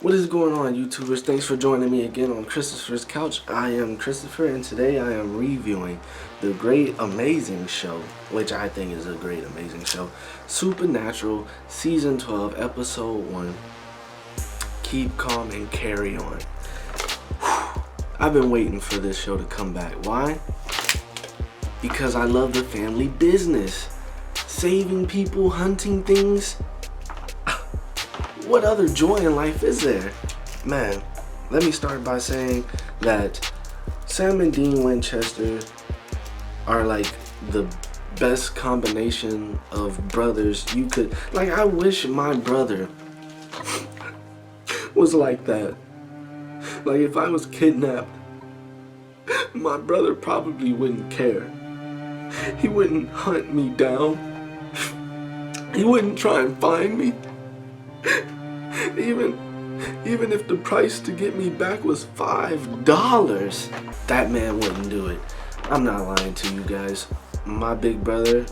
What is going on, YouTubers? Thanks for joining me again on Christopher's Couch. I am Christopher, and today I am reviewing the great, amazing show, which I think is a great, amazing show, Supernatural, Season 12, Episode 1, Keep Calm and Carry On. I've been waiting for this show to come back. Why? Because I love the family business. Saving people, hunting things. What other joy in life is there? Man, let me start by saying that Sam and Dean Winchester are like the best combination of brothers you could. Like, I wish my brother was like that. Like, if I was kidnapped, my brother probably wouldn't care. He wouldn't hunt me down. He wouldn't try and find me. Even if the price to get me back was $5, that man wouldn't do it. I'm not lying to you guys. My big brother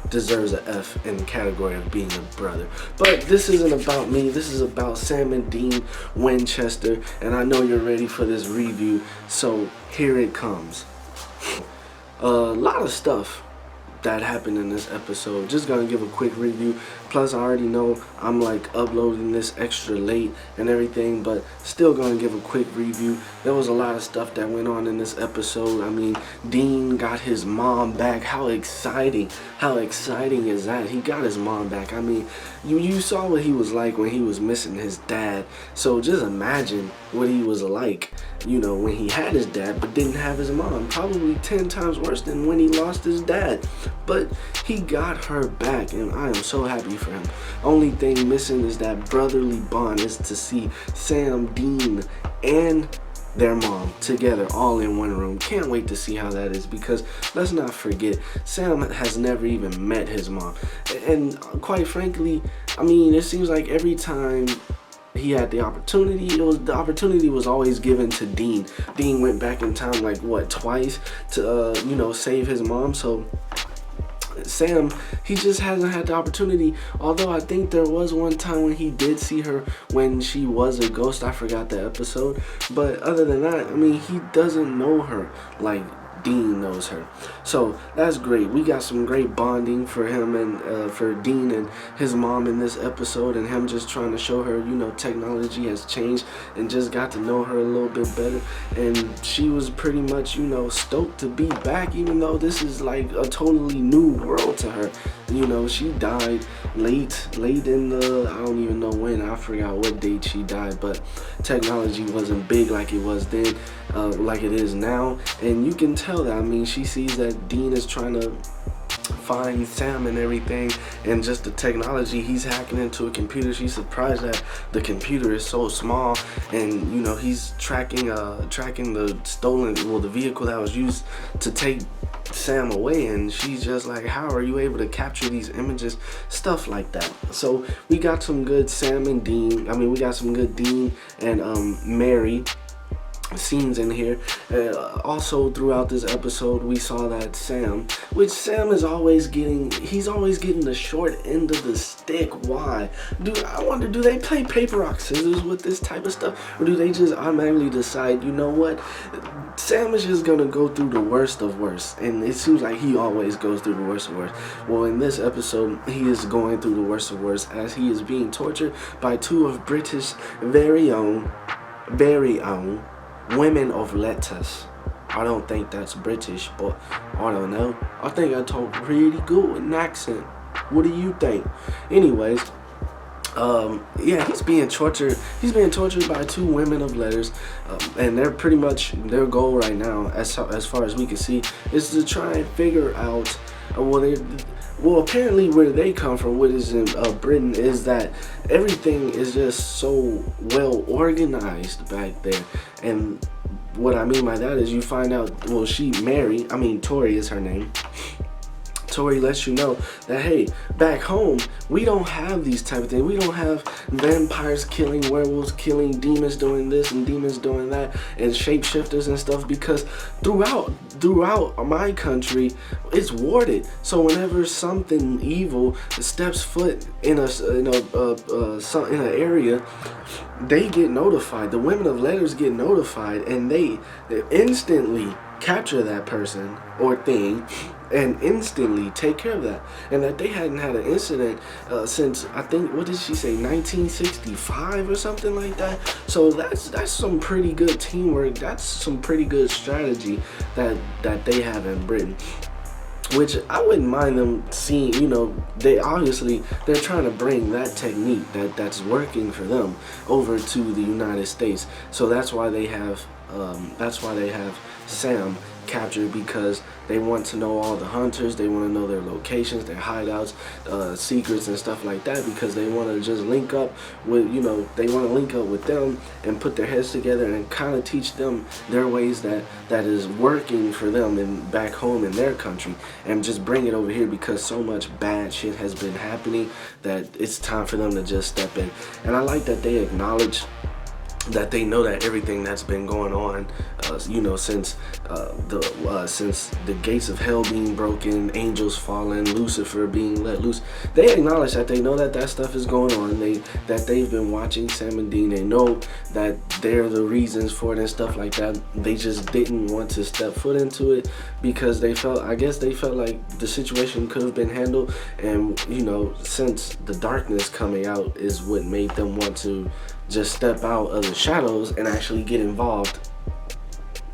deserves an F in the category of being a brother. But this isn't about me. This is about Sam and Dean Winchester, and I know you're ready for this review, so here it comes. A lot of stuff that happened in this episode. Just gonna give a quick review. Plus, I already know I'm like uploading this extra late and everything, but still gonna give a quick review. There was a lot of stuff that went on in this episode. I mean, Dean got his mom back. How exciting! How exciting is that? He got his mom back. I mean, you saw what he was like when he was missing his dad. So just imagine what he was like, you know, when he had his dad but didn't have his mom. Probably 10 times worse than when he lost his dad. But he got her back, and I am so happy for him. Only thing missing is that brotherly bond, is to see Sam, Dean, and their mom together all in one room. Can't wait to see how that is, because let's not forget, Sam has never even met his mom. And quite frankly, I mean, it seems like every time he had the opportunity, the opportunity was always given to Dean. Dean went back in time like what, twice to save his mom. So Sam, he just hasn't had the opportunity. Although I think there was one time when he did see her when she was a ghost. I forgot the episode. But other than that, I mean, he doesn't know her like Dean knows her. So that's great. We got some great bonding for him and for Dean and his mom in this episode, and him just trying to show her, technology has changed, and just got to know her a little bit better. And she was pretty much, stoked to be back, even though this is like a totally new world to her. She died late in the, I don't even know when, I forgot what date she died, but technology wasn't big like it was then, like it is now. And you can tell that. I mean, she sees that Dean is trying to find Sam and everything, and just the technology, he's hacking into a computer. She's surprised that the computer is so small, and he's tracking the vehicle that was used to take Sam away, and she's just like, how are you able to capture these images? Stuff like that. So we got some good Sam and Dean, we got some good Dean and Mary scenes in here. Also throughout this episode, we saw that Sam is always getting, the short end of the stick. Why? I wonder, do they play paper, rock, scissors with this type of stuff, or do they just automatically decide, you know what, Sam is just gonna go through the worst of worst? And it seems like he always goes through the worst of worst. Well, in this episode, he is going through the worst of worst, as he is being tortured by two of British very own women of letters. I don't think that's British, but I don't know. I think I talk pretty good with an accent. What do you think? Anyways, yeah, he's being tortured. He's being tortured by two women of letters, and they're pretty much, their goal right now, as far as we can see, is to try and figure out. Well, apparently where they come from, what is in Britain, is that everything is just so well organized back there. And what I mean by that is, you find out, well, Tori is her name. Tori lets you know that, hey, back home, we don't have these type of things. We don't have vampires killing, werewolves killing, demons doing this and demons doing that, and shapeshifters and stuff, because throughout my country, it's warded. So whenever something evil steps foot in an area, they get notified. The women of letters get notified, and they instantly capture that person or thing and instantly take care of that. And that they hadn't had an incident since, I think, what did she say, 1965 or something like that. So that's some pretty good teamwork. That's some pretty good strategy that they have in Britain, which I wouldn't mind them seeing. They're trying to bring that technique that's working for them over to the United States. So that's why they have Sam captured, because they want to know all the hunters. They want to know their locations, their hideouts, secrets and stuff like that, because they want to just link up with, they want to link up with them and put their heads together and kind of teach them their ways that is working for them and back home in their country, and just bring it over here, because so much bad shit has been happening that it's time for them to just step in. And I like that they acknowledge that they know that everything that's been going on, since the gates of hell being broken, angels falling, Lucifer being let loose. They acknowledge that they know that stuff is going on. That they've been watching Sam and Dean. They know that they're the reasons for it and stuff like that. They just didn't want to step foot into it because they felt like the situation could have been handled. And since the darkness coming out is what made them want to just step out of the shadows and actually get involved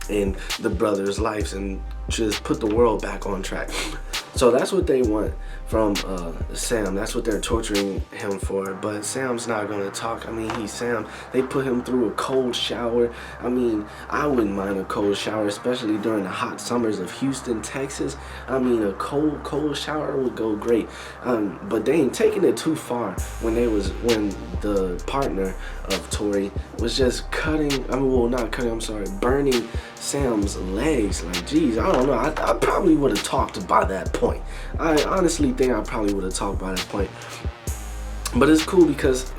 in the brothers' lives and just put the world back on track. So that's what they want from Sam. That's what they're torturing him for. But Sam's not gonna talk. I mean, he's Sam. They put him through a cold shower. I mean, I wouldn't mind a cold shower, especially during the hot summers of Houston, Texas. I mean, a cold shower would go great. But they ain't taking it too far when the partner of Tori was just burning Sam's legs. Like, geez, I don't know. I probably would have talked by that point. I honestly think I probably would have talked by that point. But it's cool because,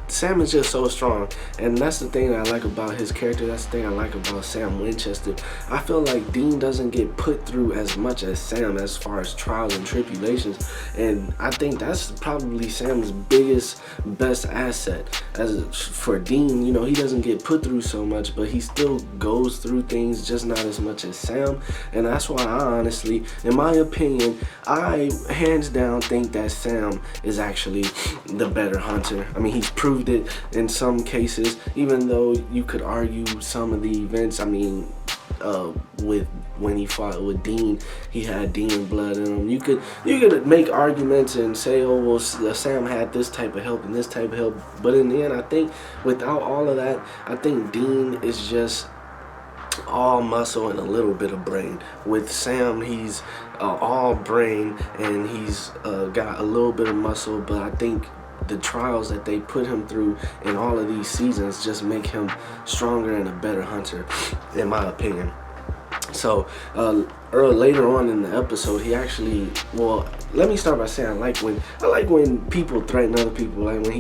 Sam is just so strong, and that's the thing that I like about his character. That's the thing I like about Sam Winchester. I feel like Dean doesn't get put through as much as Sam as far as trials and tribulations, and I think that's probably Sam's best asset. As for Dean, he doesn't get put through so much, but he still goes through things, just not as much as Sam. And that's why I honestly, in my opinion, I hands down think that Sam is actually the better hunter. I mean, he's proved it in some cases, even though you could argue some of the events. I mean, when he fought with Dean, he had demon blood in him. You could make arguments and say, oh well, Sam had this type of help and this type of help, but in the end, I think without all of that, I think Dean is just all muscle and a little bit of brain. With Sam, he's all brain and he's got a little bit of muscle, but I think the trials that they put him through in all of these seasons just make him stronger and a better hunter, in my opinion. So later on in the episode, he actually, let me start by saying I like when people threaten other people. Like when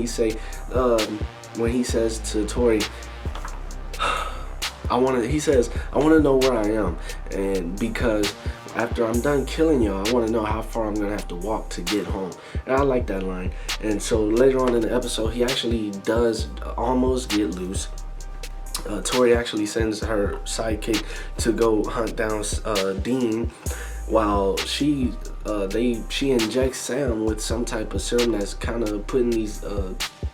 he says to Tori, I want to know where I am, and because after I'm done killing y'all, I want to know how far I'm going to have to walk to get home. And I like that line. And so later on in the episode, he actually does almost get loose. Tori actually sends her sidekick to go hunt down Dean, while she injects Sam with some type of serum that's kind of putting these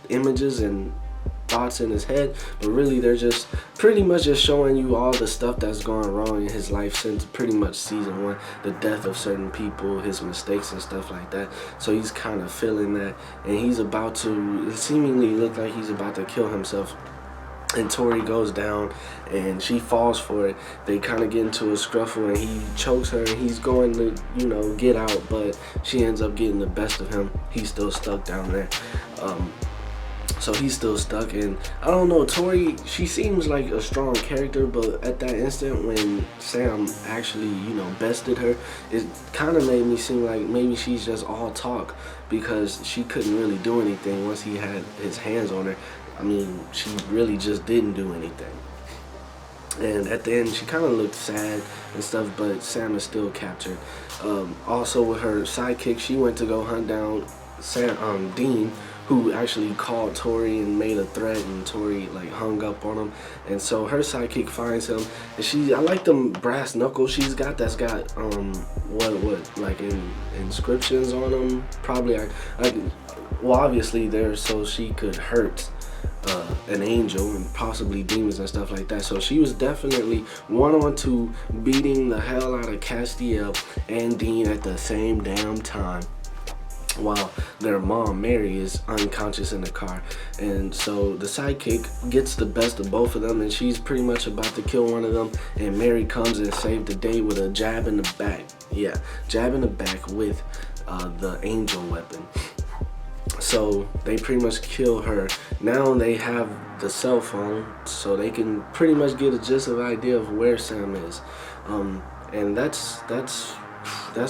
images and thoughts in his head, but really they're just pretty much just showing you all the stuff that's gone wrong in his life since pretty much season 1, the death of certain people, his mistakes and stuff like that. So he's kind of feeling that, and he's about to, it seemingly look like he's about to kill himself. And Tori goes down and she falls for it. They kind of get into a scruffle and he chokes her and he's going to, get out, but she ends up getting the best of him. He's still stuck down there. So he's still stuck, and I don't know, Tori, she seems like a strong character, but at that instant when Sam actually, bested her, it kind of made me seem like maybe she's just all talk, because she couldn't really do anything once he had his hands on her. I mean, she really just didn't do anything. And at the end, she kind of looked sad and stuff, but Sam is still captured. Also, with her sidekick, she went to go hunt down Dean, who actually called Tori and made a threat, and Tori like hung up on him. And so her sidekick finds him, and I like them brass knuckles she's got. That's got what like inscriptions on them. Probably well, obviously they're so she could hurt an angel and possibly demons and stuff like that. So she was definitely 1-on-2 beating the hell out of Castiel and Dean at the same damn time, while their mom, Mary, is unconscious in the car. And so the sidekick gets the best of both of them, and she's pretty much about to kill one of them, and Mary comes and saves the day with a jab in the back. Yeah, jab in the back with the angel weapon. So they pretty much kill her. Now they have the cell phone, so they can pretty much get a gist of idea of where Sam is. And that's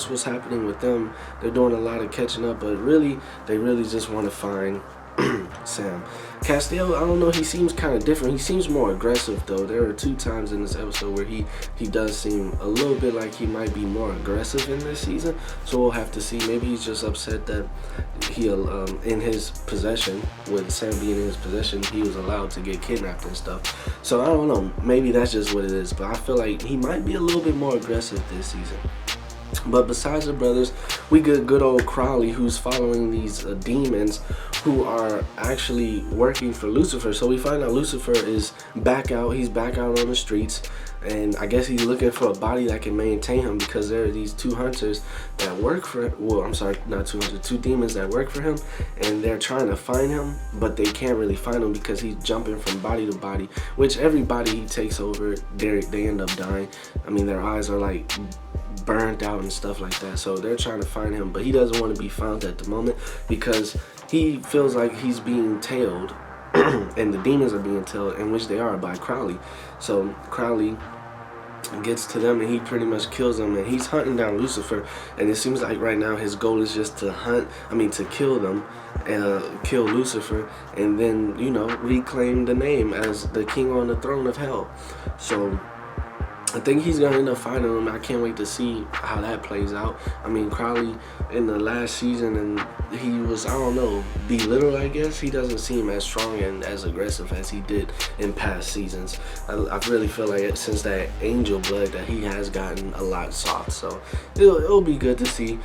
what's happening with them. They're doing a lot of catching up, but really, they really just want to find Sam. Castiel, I don't know, he seems kind of different. He seems more aggressive, though. There are 2 times in this episode where he does seem a little bit like he might be more aggressive in this season. So we'll have to see. Maybe he's just upset that he, in his possession, with Sam being in his possession, he was allowed to get kidnapped and stuff. So I don't know. Maybe that's just what it is. But I feel like he might be a little bit more aggressive this season. But besides the brothers, we get good old Crowley, who's following these demons who are actually working for Lucifer. So we find out Lucifer is back out. He's back out on the streets. And I guess he's looking for a body that can maintain him, because there are these 2 hunters that work for, well, I'm sorry, not 2 hunters, 2 demons that work for him. And they're trying to find him, but they can't really find him because he's jumping from body to body, which every body he takes over, they end up dying. I mean, their eyes are like burned out and stuff like that. So they're trying to find him, but he doesn't want to be found at the moment because he feels like he's being tailed and the demons are being tailed, in which they are, by Crowley. So Crowley gets to them and he pretty much kills them, and he's hunting down Lucifer, and it seems like right now his goal is just to kill them and kill Lucifer, and then reclaim the name as the king on the throne of hell. So I think he's gonna end up finding him. I can't wait to see how that plays out. I mean, Crowley in the last season, and he was, I don't know, belittled, I guess. He doesn't seem as strong and as aggressive as he did in past seasons. I really feel like since that angel blood that he has gotten a lot soft. So it'll be good to see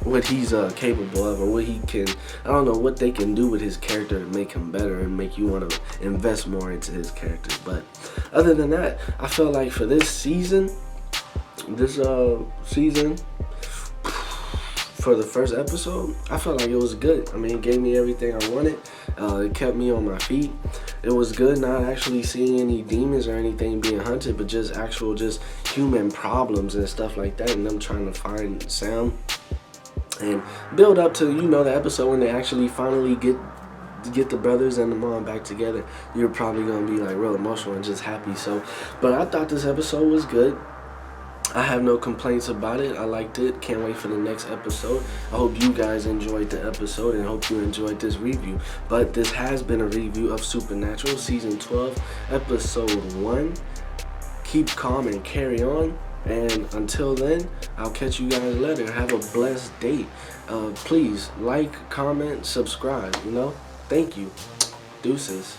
what he's capable of, and what he can, I don't know, what they can do with his character to make him better and make you want to invest more into his character. But other than that, I feel like for this season, for the first episode, I felt like it was good. I mean, it gave me everything I wanted. It kept me on my feet. It was good not actually seeing any demons or anything being hunted, but just human problems and stuff like that, and them trying to find Sam and build up to, the episode when they actually finally get the brothers and the mom back together. You're probably gonna be like real emotional and just happy. So, but I thought this episode was good. I have no complaints about it. I liked it. Can't wait for the next episode. I hope you guys enjoyed the episode, and hope you enjoyed this review. But this has been a review of Supernatural Season 12, Episode 1. Keep calm and carry on. And until then, I'll catch you guys later. Have a blessed day. Please like, comment, subscribe. Thank you. Deuces.